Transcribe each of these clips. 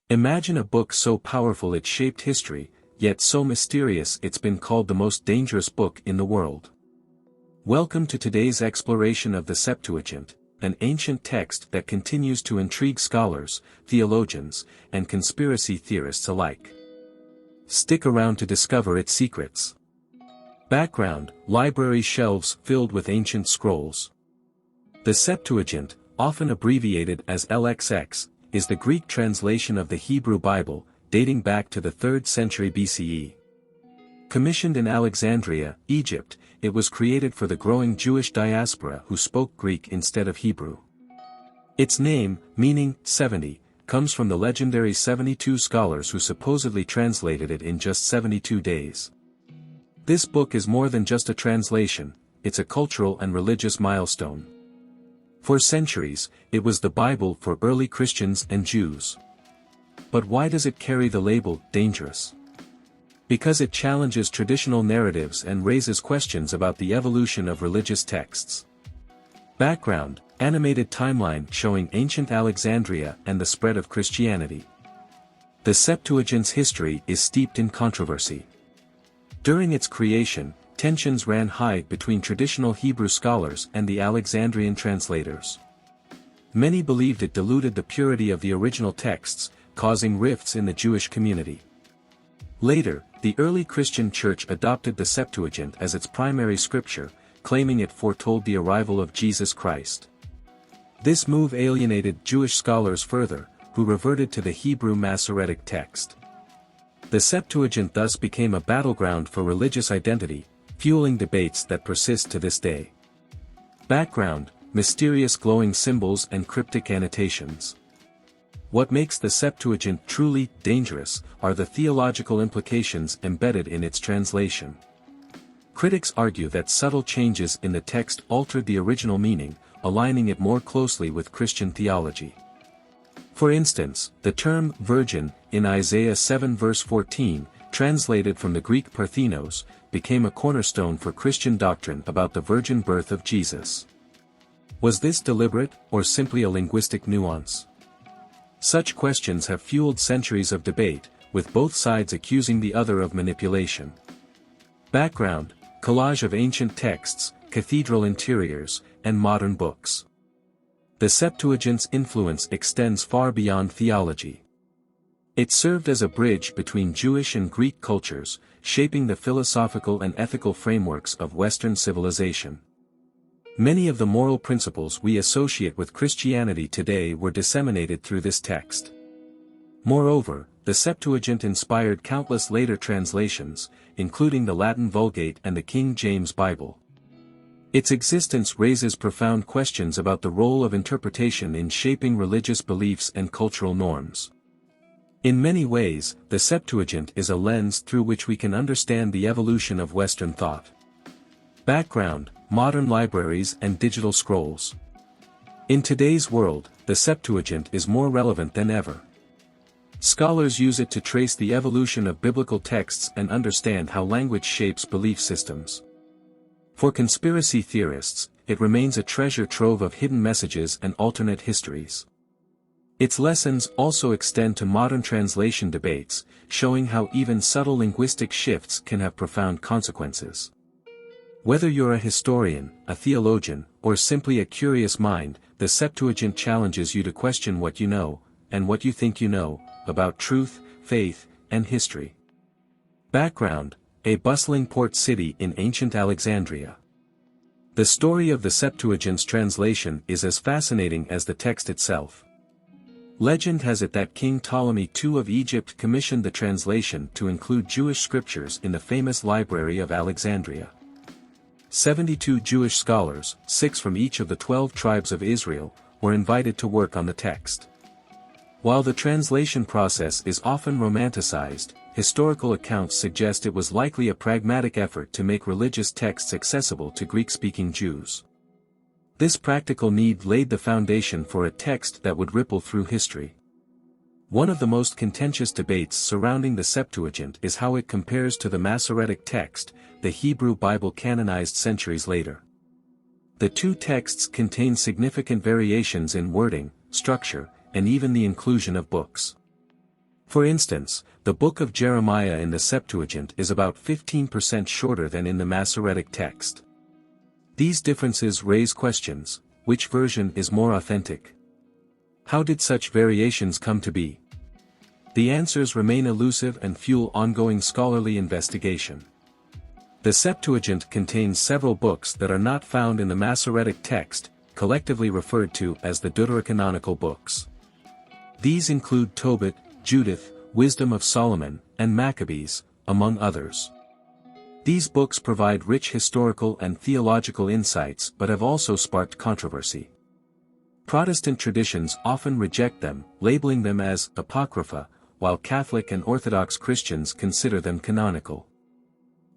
Imagine a book so powerful it shaped history, yet so mysterious it's been called the most dangerous book in the world. Welcome to today's exploration of the Septuagint, an ancient text that continues to intrigue scholars, theologians, and conspiracy theorists alike. Stick around to discover its secrets. Background: library shelves filled with ancient scrolls. The Septuagint, often abbreviated as LXX, is the Greek translation of the Hebrew Bible, dating back to the 3rd century BCE. Commissioned in Alexandria, Egypt, it was created for the growing Jewish diaspora who spoke Greek instead of Hebrew. Its name, meaning 70, comes from the legendary 72 scholars who supposedly translated it in just 72 days. This book is more than just a translation, it's a cultural and religious milestone. For centuries, it was the Bible for early Christians and Jews. But why does it carry the label, dangerous? Because it challenges traditional narratives and raises questions about the evolution of religious texts. Background: animated timeline showing ancient Alexandria and the spread of Christianity. The Septuagint's history is steeped in controversy. During its creation, tensions ran high between traditional Hebrew scholars and the Alexandrian translators. Many believed it diluted the purity of the original texts, causing rifts in the Jewish community. Later, the early Christian Church adopted the Septuagint as its primary scripture, claiming it foretold the arrival of Jesus Christ. This move alienated Jewish scholars further, who reverted to the Hebrew Masoretic text. The Septuagint thus became a battleground for religious identity, fueling debates that persist to this day. Background: mysterious glowing symbols and cryptic annotations. What makes the Septuagint truly dangerous are the theological implications embedded in its translation. Critics argue that subtle changes in the text altered the original meaning, aligning it more closely with Christian theology. For instance, the term virgin in Isaiah 7 verse 14, translated from the Greek parthenos, became a cornerstone for Christian doctrine about the virgin birth of Jesus. Was this deliberate, or simply a linguistic nuance? Such questions have fueled centuries of debate, with both sides accusing the other of manipulation. Background: collage of ancient texts, cathedral interiors, and modern books. The Septuagint's influence extends far beyond theology. It served as a bridge between Jewish and Greek cultures, shaping the philosophical and ethical frameworks of Western civilization. Many of the moral principles we associate with Christianity today were disseminated through this text. Moreover, the Septuagint inspired countless later translations, including the Latin Vulgate and the King James Bible. Its existence raises profound questions about the role of interpretation in shaping religious beliefs and cultural norms. In many ways, the Septuagint is a lens through which we can understand the evolution of Western thought. Background: modern libraries and digital scrolls. In today's world, the Septuagint is more relevant than ever. Scholars use it to trace the evolution of biblical texts and understand how language shapes belief systems. For conspiracy theorists, it remains a treasure trove of hidden messages and alternate histories. Its lessons also extend to modern translation debates, showing how even subtle linguistic shifts can have profound consequences. Whether you're a historian, a theologian, or simply a curious mind, the Septuagint challenges you to question what you know, and what you think you know, about truth, faith, and history. Background: a bustling port city in ancient Alexandria. The story of the Septuagint's translation is as fascinating as the text itself. Legend has it that King Ptolemy II of Egypt commissioned the translation to include Jewish scriptures in the famous Library of Alexandria. 72 Jewish scholars, 6 from each of the 12 tribes of Israel, were invited to work on the text. While the translation process is often romanticized, historical accounts suggest it was likely a pragmatic effort to make religious texts accessible to Greek-speaking Jews. This practical need laid the foundation for a text that would ripple through history. One of the most contentious debates surrounding the Septuagint is how it compares to the Masoretic text, the Hebrew Bible canonized centuries later. The two texts contain significant variations in wording, structure, and even the inclusion of books. For instance, the book of Jeremiah in the Septuagint is about 15% shorter than in the Masoretic text. These differences raise questions: which version is more authentic? How did such variations come to be? The answers remain elusive and fuel ongoing scholarly investigation. The Septuagint contains several books that are not found in the Masoretic text, collectively referred to as the deuterocanonical books. These include Tobit, Judith, Wisdom of Solomon, and Maccabees, among others. These books provide rich historical and theological insights but have also sparked controversy. Protestant traditions often reject them, labeling them as apocrypha, while Catholic and Orthodox Christians consider them canonical.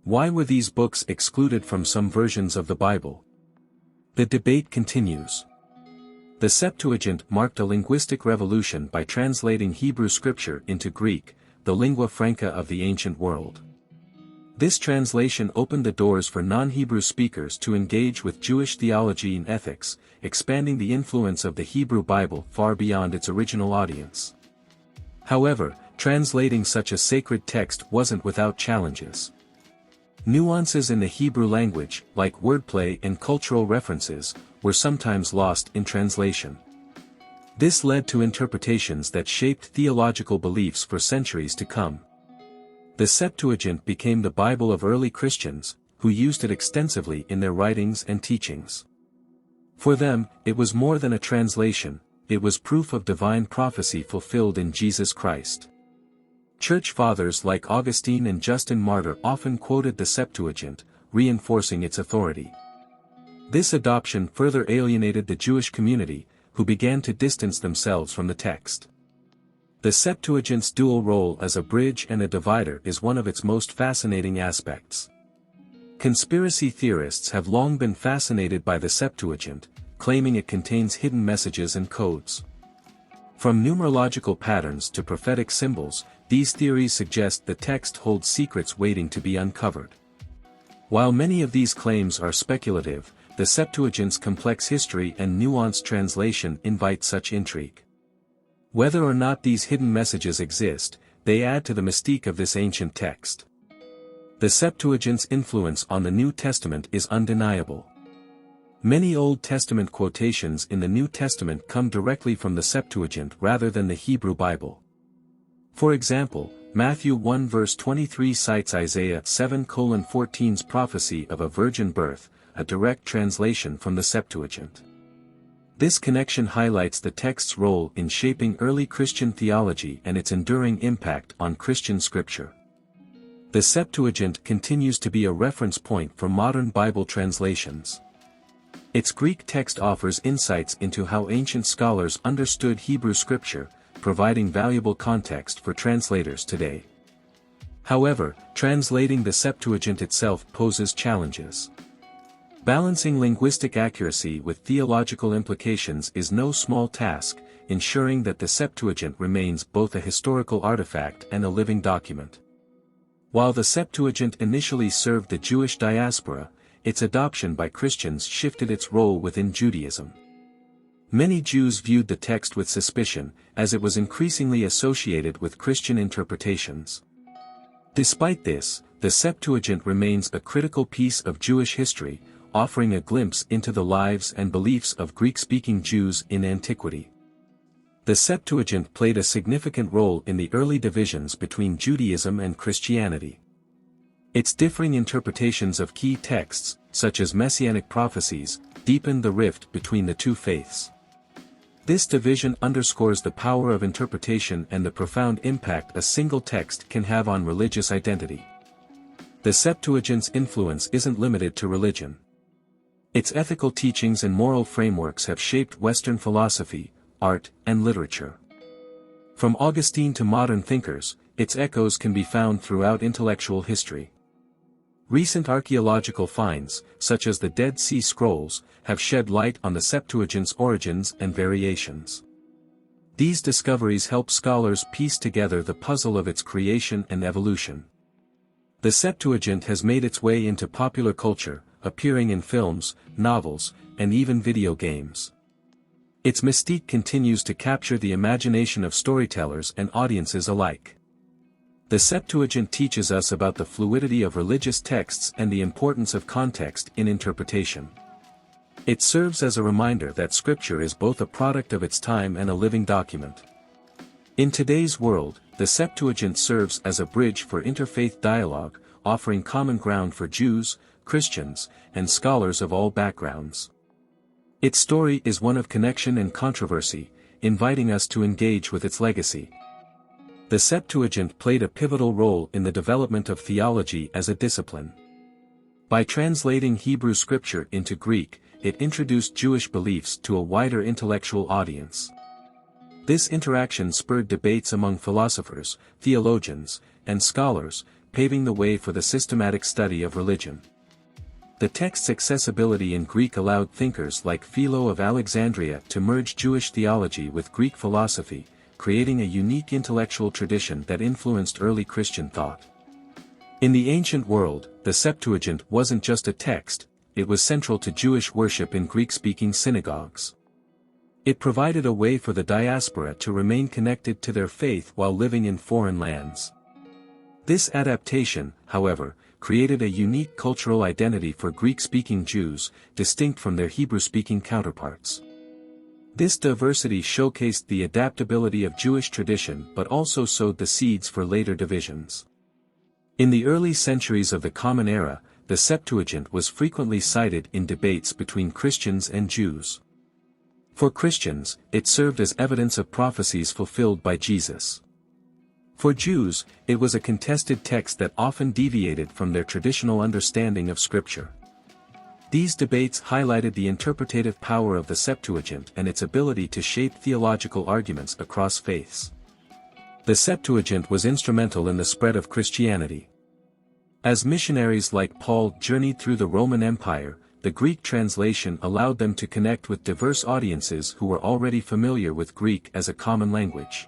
Why were these books excluded from some versions of the Bible? The debate continues. The Septuagint marked a linguistic revolution by translating Hebrew scripture into Greek, the lingua franca of the ancient world. This translation opened the doors for non-Hebrew speakers to engage with Jewish theology and ethics, expanding the influence of the Hebrew Bible far beyond its original audience. However, translating such a sacred text wasn't without challenges. Nuances in the Hebrew language, like wordplay and cultural references, were sometimes lost in translation. This led to interpretations that shaped theological beliefs for centuries to come. The Septuagint became the Bible of early Christians, who used it extensively in their writings and teachings. For them, it was more than a translation, it was proof of divine prophecy fulfilled in Jesus Christ. Church fathers like Augustine and Justin Martyr often quoted the Septuagint, reinforcing its authority. This adoption further alienated the Jewish community, who began to distance themselves from the text. The Septuagint's dual role as a bridge and a divider is one of its most fascinating aspects. Conspiracy theorists have long been fascinated by the Septuagint, claiming it contains hidden messages and codes. From numerological patterns to prophetic symbols, these theories suggest the text holds secrets waiting to be uncovered. While many of these claims are speculative, the Septuagint's complex history and nuanced translation invite such intrigue. Whether or not these hidden messages exist, they add to the mystique of this ancient text. The Septuagint's influence on the New Testament is undeniable. Many Old Testament quotations in the New Testament come directly from the Septuagint rather than the Hebrew Bible. For example, Matthew 1 verse 23 cites Isaiah 7:14's prophecy of a virgin birth, a direct translation from the Septuagint. This connection highlights the text's role in shaping early Christian theology and its enduring impact on Christian scripture. The Septuagint continues to be a reference point for modern Bible translations. Its Greek text offers insights into how ancient scholars understood Hebrew scripture, providing valuable context for translators today. However, translating the Septuagint itself poses challenges. Balancing linguistic accuracy with theological implications is no small task, ensuring that the Septuagint remains both a historical artifact and a living document. While the Septuagint initially served the Jewish diaspora, its adoption by Christians shifted its role within Judaism. Many Jews viewed the text with suspicion, as it was increasingly associated with Christian interpretations. Despite this, the Septuagint remains a critical piece of Jewish history, offering a glimpse into the lives and beliefs of Greek-speaking Jews in antiquity. The Septuagint played a significant role in the early divisions between Judaism and Christianity. Its differing interpretations of key texts, such as messianic prophecies, deepened the rift between the two faiths. This division underscores the power of interpretation and the profound impact a single text can have on religious identity. The Septuagint's influence isn't limited to religion. Its ethical teachings and moral frameworks have shaped Western philosophy, art, and literature. From Augustine to modern thinkers, its echoes can be found throughout intellectual history. Recent archaeological finds, such as the Dead Sea Scrolls, have shed light on the Septuagint's origins and variations. These discoveries help scholars piece together the puzzle of its creation and evolution. The Septuagint has made its way into popular culture, appearing in films, novels, and even video games. Its mystique continues to capture the imagination of storytellers and audiences alike. The Septuagint teaches us about the fluidity of religious texts and the importance of context in interpretation. It serves as a reminder that Scripture is both a product of its time and a living document. In today's world, the Septuagint serves as a bridge for interfaith dialogue, offering common ground for Jews, Christians, and scholars of all backgrounds. Its story is one of connection and controversy, inviting us to engage with its legacy. The Septuagint played a pivotal role in the development of theology as a discipline. By translating Hebrew scripture into Greek, it introduced Jewish beliefs to a wider intellectual audience. This interaction spurred debates among philosophers, theologians, and scholars, paving the way for the systematic study of religion. The text's accessibility in Greek allowed thinkers like Philo of Alexandria to merge Jewish theology with Greek philosophy, creating a unique intellectual tradition that influenced early Christian thought. In the ancient world, the Septuagint wasn't just a text, it was central to Jewish worship in Greek-speaking synagogues. It provided a way for the diaspora to remain connected to their faith while living in foreign lands. This adaptation, however, created a unique cultural identity for Greek-speaking Jews, distinct from their Hebrew-speaking counterparts. This diversity showcased the adaptability of Jewish tradition but also sowed the seeds for later divisions. In the early centuries of the Common Era, the Septuagint was frequently cited in debates between Christians and Jews. For Christians, it served as evidence of prophecies fulfilled by Jesus. For Jews, it was a contested text that often deviated from their traditional understanding of Scripture. These debates highlighted the interpretative power of the Septuagint and its ability to shape theological arguments across faiths. The Septuagint was instrumental in the spread of Christianity. As missionaries like Paul journeyed through the Roman Empire, the Greek translation allowed them to connect with diverse audiences who were already familiar with Greek as a common language.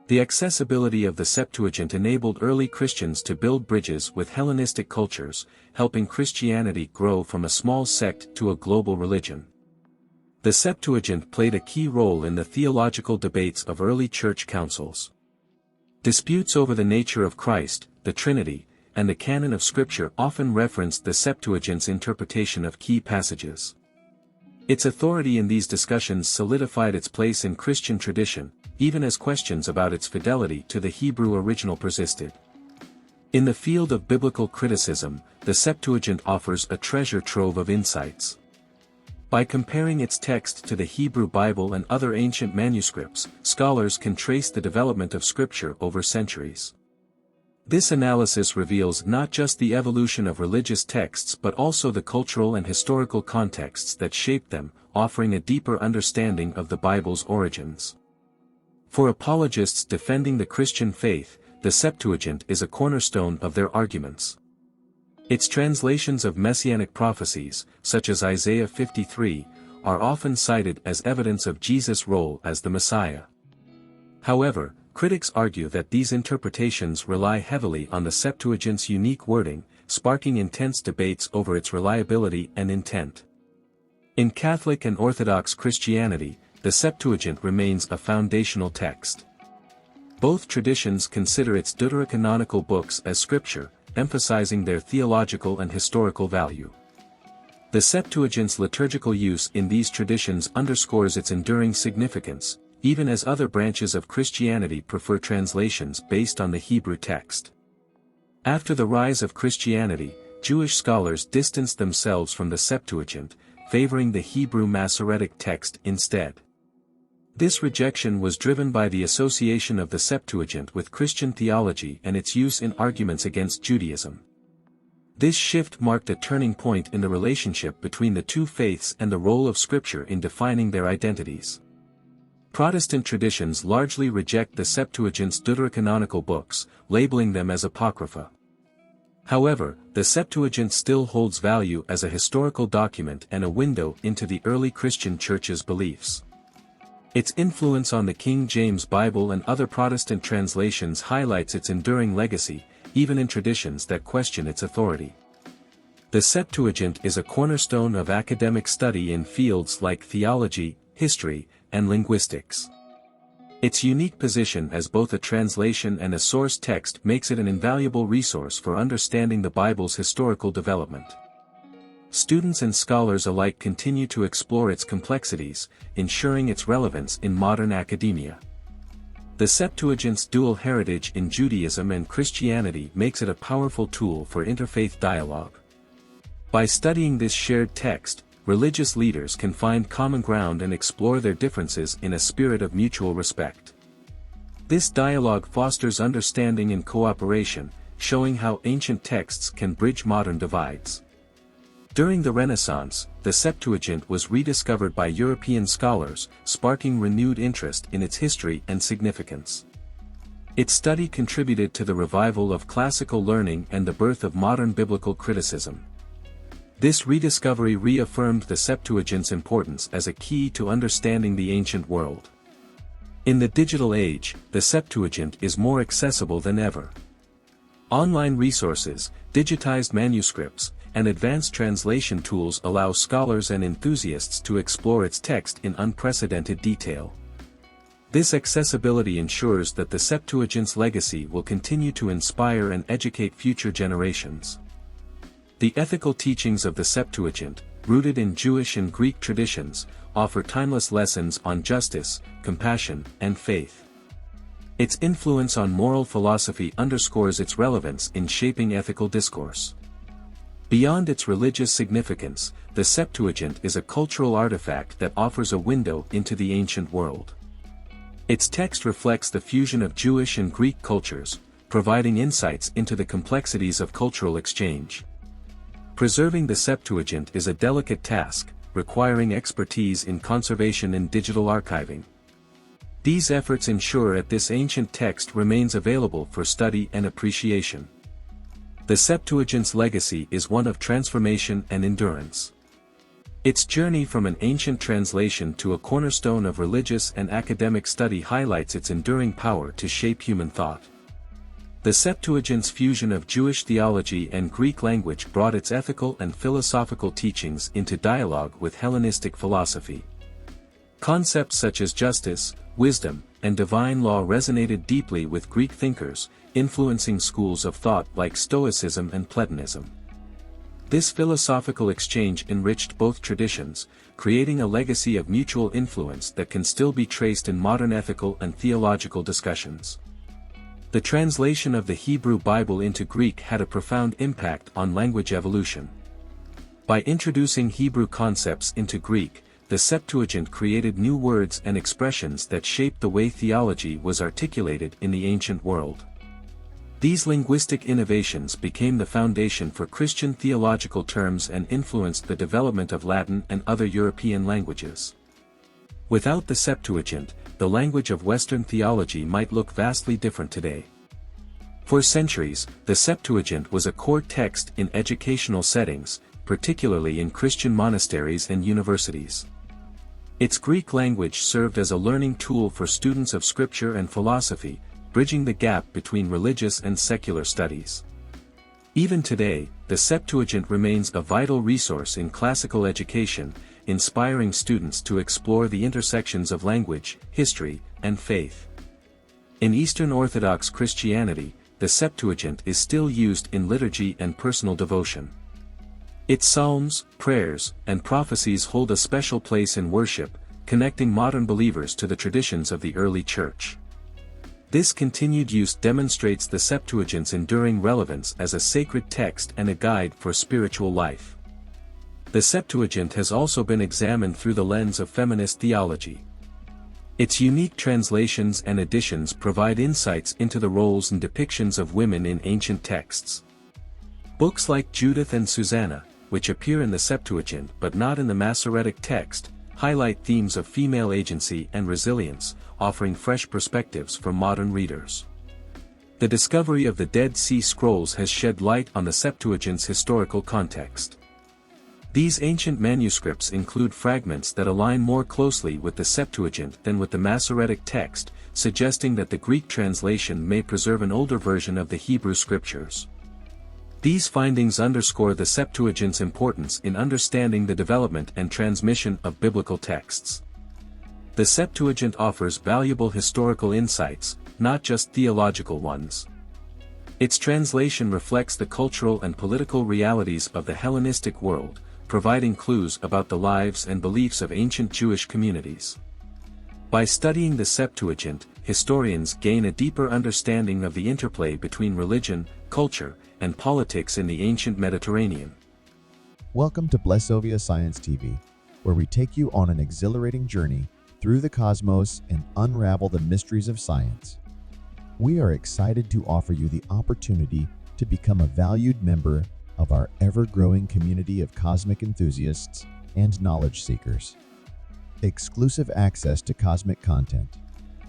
The accessibility of the Septuagint enabled early Christians to build bridges with Hellenistic cultures, helping Christianity grow from a small sect to a global religion. The Septuagint played a key role in the theological debates of early church councils. Disputes over the nature of Christ, the Trinity, and the canon of Scripture often referenced the Septuagint's interpretation of key passages. Its authority in these discussions solidified its place in Christian tradition, even as questions about its fidelity to the Hebrew original persisted. In the field of biblical criticism, the Septuagint offers a treasure trove of insights. By comparing its text to the Hebrew Bible and other ancient manuscripts, scholars can trace the development of Scripture over centuries. This analysis reveals not just the evolution of religious texts but also the cultural and historical contexts that shaped them, offering a deeper understanding of the Bible's origins. For apologists defending the Christian faith, the Septuagint is a cornerstone of their arguments. Its translations of messianic prophecies, such as Isaiah 53, are often cited as evidence of Jesus' role as the Messiah. However, critics argue that these interpretations rely heavily on the Septuagint's unique wording, sparking intense debates over its reliability and intent. In Catholic and Orthodox Christianity, the Septuagint remains a foundational text. Both traditions consider its deuterocanonical books as scripture, emphasizing their theological and historical value. The Septuagint's liturgical use in these traditions underscores its enduring significance, even as other branches of Christianity prefer translations based on the Hebrew text. After the rise of Christianity, Jewish scholars distanced themselves from the Septuagint, favoring the Hebrew Masoretic text instead. This rejection was driven by the association of the Septuagint with Christian theology and its use in arguments against Judaism. This shift marked a turning point in the relationship between the two faiths and the role of Scripture in defining their identities. Protestant traditions largely reject the Septuagint's deuterocanonical books, labeling them as apocrypha. However, the Septuagint still holds value as a historical document and a window into the early Christian Church's beliefs. Its influence on the King James Bible and other Protestant translations highlights its enduring legacy, even in traditions that question its authority. The Septuagint is a cornerstone of academic study in fields like theology, history, and linguistics. Its unique position as both a translation and a source text makes it an invaluable resource for understanding the Bible's historical development. Students and scholars alike continue to explore its complexities, ensuring its relevance in modern academia. The Septuagint's dual heritage in Judaism and Christianity makes it a powerful tool for interfaith dialogue. By studying this shared text, religious leaders can find common ground and explore their differences in a spirit of mutual respect. This dialogue fosters understanding and cooperation, showing how ancient texts can bridge modern divides. During the Renaissance, the Septuagint was rediscovered by European scholars, sparking renewed interest in its history and significance. Its study contributed to the revival of classical learning and the birth of modern biblical criticism. This rediscovery reaffirmed the Septuagint's importance as a key to understanding the ancient world. In the digital age, the Septuagint is more accessible than ever. Online resources, digitized manuscripts, and advanced translation tools allow scholars and enthusiasts to explore its text in unprecedented detail. This accessibility ensures that the Septuagint's legacy will continue to inspire and educate future generations. The ethical teachings of the Septuagint, rooted in Jewish and Greek traditions, offer timeless lessons on justice, compassion, and faith. Its influence on moral philosophy underscores its relevance in shaping ethical discourse. Beyond its religious significance, the Septuagint is a cultural artifact that offers a window into the ancient world. Its text reflects the fusion of Jewish and Greek cultures, providing insights into the complexities of cultural exchange. Preserving the Septuagint is a delicate task, requiring expertise in conservation and digital archiving. These efforts ensure that this ancient text remains available for study and appreciation. The Septuagint's legacy is one of transformation and endurance. Its journey from an ancient translation to a cornerstone of religious and academic study highlights its enduring power to shape human thought. The Septuagint's fusion of Jewish theology and Greek language brought its ethical and philosophical teachings into dialogue with Hellenistic philosophy. Concepts such as justice, wisdom, and divine law resonated deeply with Greek thinkers, influencing schools of thought like Stoicism and Platonism. This philosophical exchange enriched both traditions, creating a legacy of mutual influence that can still be traced in modern ethical and theological discussions. The translation of the Hebrew Bible into Greek had a profound impact on language evolution. By introducing Hebrew concepts into Greek, the Septuagint created new words and expressions that shaped the way theology was articulated in the ancient world. These linguistic innovations became the foundation for Christian theological terms and influenced the development of Latin and other European languages. Without the Septuagint, the language of Western theology might look vastly different today. For centuries, the Septuagint was a core text in educational settings, particularly in Christian monasteries and universities. Its Greek language served as a learning tool for students of scripture and philosophy, bridging the gap between religious and secular studies. Even today, the Septuagint remains a vital resource in classical education, inspiring students to explore the intersections of language, history, and faith. In Eastern Orthodox Christianity, the Septuagint is still used in liturgy and personal devotion. Its psalms, prayers, and prophecies hold a special place in worship, connecting modern believers to the traditions of the early Church. This continued use demonstrates the Septuagint's enduring relevance as a sacred text and a guide for spiritual life. The Septuagint has also been examined through the lens of feminist theology. Its unique translations and editions provide insights into the roles and depictions of women in ancient texts. Books like Judith and Susanna, which appear in the Septuagint but not in the Masoretic text, highlight themes of female agency and resilience, offering fresh perspectives for modern readers. The discovery of the Dead Sea Scrolls has shed light on the Septuagint's historical context. These ancient manuscripts include fragments that align more closely with the Septuagint than with the Masoretic text, suggesting that the Greek translation may preserve an older version of the Hebrew scriptures. These findings underscore the Septuagint's importance in understanding the development and transmission of biblical texts. The Septuagint offers valuable historical insights, not just theological ones. Its translation reflects the cultural and political realities of the Hellenistic world, providing clues about the lives and beliefs of ancient Jewish communities. By studying the Septuagint, historians gain a deeper understanding of the interplay between religion, culture, and politics in the ancient Mediterranean. Welcome to Blessovia Science TV, where we take you on an exhilarating journey through the cosmos and unravel the mysteries of science. We are excited to offer you the opportunity to become a valued member of our ever-growing community of cosmic enthusiasts and knowledge seekers. Exclusive access to cosmic content.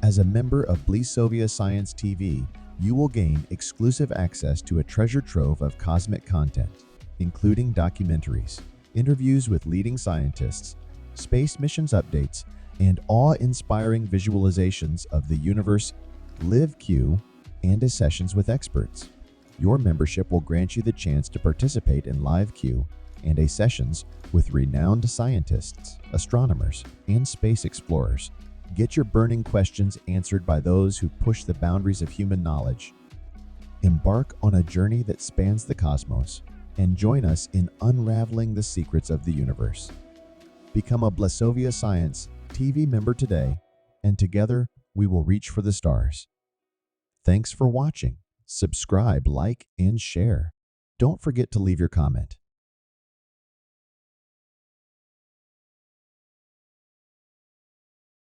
As a member of Blessovia Science TV, you will gain exclusive access to a treasure trove of cosmic content, including documentaries, interviews with leading scientists, space missions updates, and awe-inspiring visualizations of the universe, live Q, and sessions with experts. Your membership will grant you the chance to participate in live Q and sessions with renowned scientists, astronomers, and space explorers. Get your burning questions answered by those who push the boundaries of human knowledge. Embark on a journey that spans the cosmos and join us in unraveling the secrets of the universe. Become a Blessovia Science TV member today, and together we will reach for the stars. Thanks for watching. Subscribe, like, and share. Don't forget to leave your comment.